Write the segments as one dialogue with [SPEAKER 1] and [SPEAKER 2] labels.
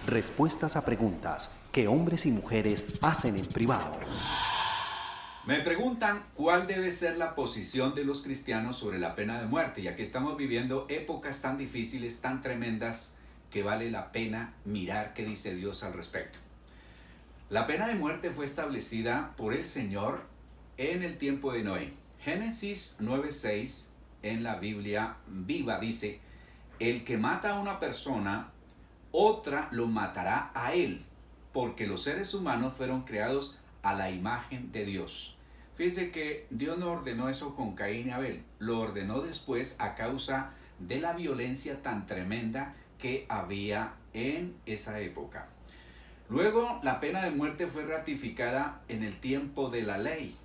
[SPEAKER 1] Respuestas a preguntas que hombres y mujeres hacen en privado.
[SPEAKER 2] Me preguntan cuál debe ser la posición de los cristianos sobre la pena de muerte, ya que estamos viviendo épocas tan difíciles, tan tremendas, que vale la pena mirar qué dice Dios al respecto. La pena de muerte fue establecida por el Señor en el tiempo de Noé. Génesis 9:6 en la Biblia viva dice: el que mata a una persona, otra lo matará a él, porque los seres humanos fueron creados a la imagen de Dios. Fíjense que Dios no ordenó eso con Caín y Abel, lo ordenó después a causa de la violencia tan tremenda que había en esa época. Luego la pena de muerte fue ratificada en el tiempo de la ley.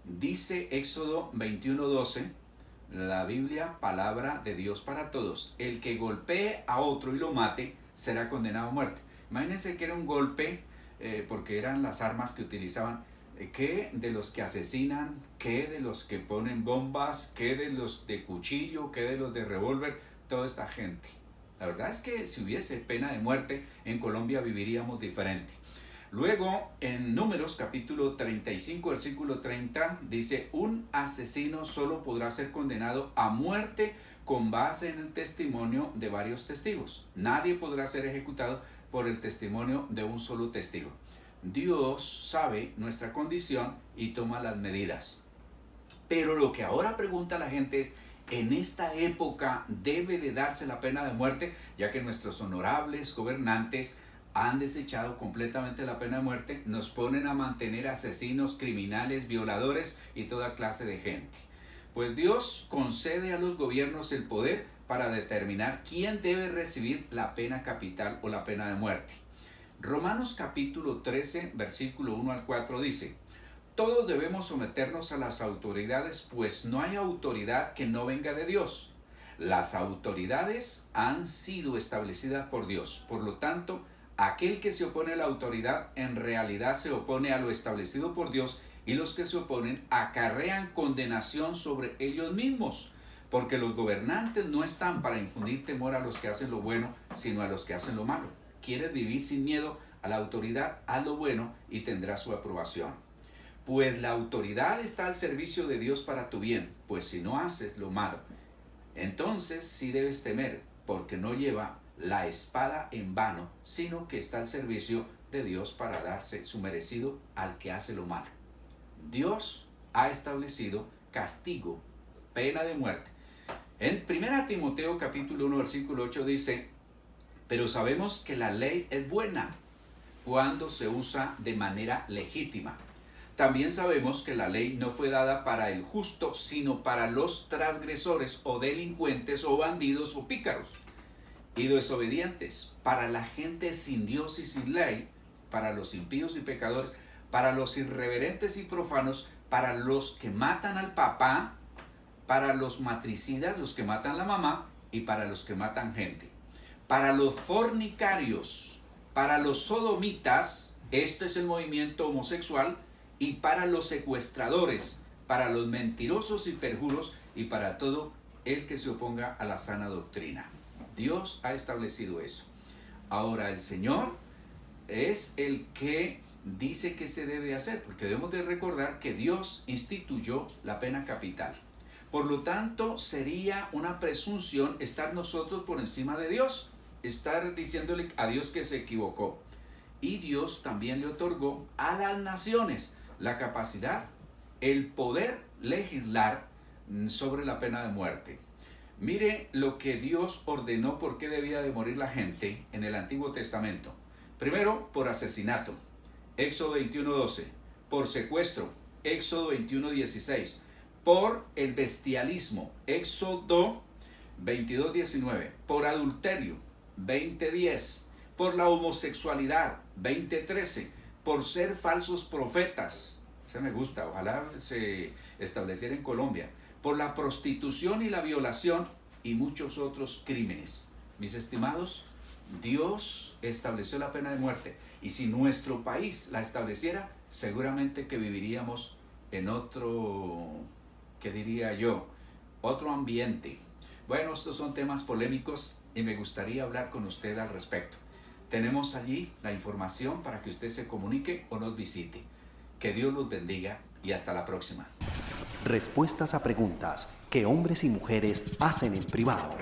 [SPEAKER 2] Dice Éxodo 21:12, la Biblia, palabra de Dios para todos: el que golpee a otro y lo mate será condenado a muerte. Imagínense que era un golpe, porque eran las armas que utilizaban, que de los que asesinan, que de los que ponen bombas, que de los de cuchillo, que de los de revólver, toda esta gente. La verdad es que si hubiese pena de muerte en Colombia viviríamos diferente. Luego en Números capítulo 35 versículo 30 dice: un asesino solo podrá ser condenado a muerte con base en el testimonio de varios testigos. Nadie podrá ser ejecutado por el testimonio de un solo testigo. Dios sabe nuestra condición y toma las medidas. Pero lo que ahora pregunta la gente es: ¿en esta época debe de darse la pena de muerte? Ya que nuestros honorables gobernantes han desechado completamente la pena de muerte, nos ponen a mantener asesinos, criminales, violadores y toda clase de gente. Pues Dios concede a los gobiernos el poder para determinar quién debe recibir la pena capital o la pena de muerte. Romanos capítulo 13, versículo 1 al 4 dice: todos debemos someternos a las autoridades, pues no hay autoridad que no venga de Dios. Las autoridades han sido establecidas por Dios. Por lo tanto, aquel que se opone a la autoridad en realidad se opone a lo establecido por Dios, y los que se oponen acarrean condenación sobre ellos mismos, porque los gobernantes no están para infundir temor a los que hacen lo bueno, sino a los que hacen lo malo. ¿Quieres vivir sin miedo a la autoridad? Haz lo bueno y tendrás su aprobación. Pues la autoridad está al servicio de Dios para tu bien, pues si no haces lo malo, entonces sí debes temer, porque no lleva la espada en vano, sino que está al servicio de Dios para darse su merecido al que hace lo malo. Dios ha establecido castigo, pena de muerte. En 1 Timoteo capítulo 1 versículo 8 dice: pero sabemos que la ley es buena cuando se usa de manera legítima. También sabemos que la ley no fue dada para el justo, sino para los transgresores o delincuentes o bandidos o pícaros y desobedientes, para la gente sin Dios y sin ley, para los impíos y pecadores, para los irreverentes y profanos, para los que matan al papá, para los matricidas, los que matan a la mamá, y para los que matan gente, para los fornicarios, para los sodomitas, esto es el movimiento homosexual, y para los secuestradores, para los mentirosos y perjuros, y para todo el que se oponga a la sana doctrina. Dios ha establecido eso. Ahora el Señor es el que dice que se debe hacer, porque debemos de recordar que Dios instituyó la pena capital. Por lo tanto, sería una presunción estar nosotros por encima de Dios, estar diciéndole a Dios que se equivocó. Y Dios también le otorgó a las naciones la capacidad, el poder legislar sobre la pena de muerte. Mire lo que Dios ordenó por qué debía de morir la gente en el Antiguo Testamento. Primero, por asesinato, Éxodo 21:12, por secuestro, Éxodo 21:16, por el bestialismo, Éxodo 22:19, por adulterio, 20:10, por la homosexualidad, 20:13, por ser falsos profetas, ese me gusta, ojalá se estableciera en Colombia, por la prostitución y la violación y muchos otros crímenes. Mis estimados, Dios estableció la pena de muerte, y si nuestro país la estableciera, seguramente que viviríamos en otro, ¿qué diría yo? Otro ambiente. Bueno, estos son temas polémicos y me gustaría hablar con usted al respecto. Tenemos allí la información para que usted se comunique o nos visite. Que Dios los bendiga y hasta la próxima.
[SPEAKER 1] Respuestas a preguntas que hombres y mujeres hacen en privado.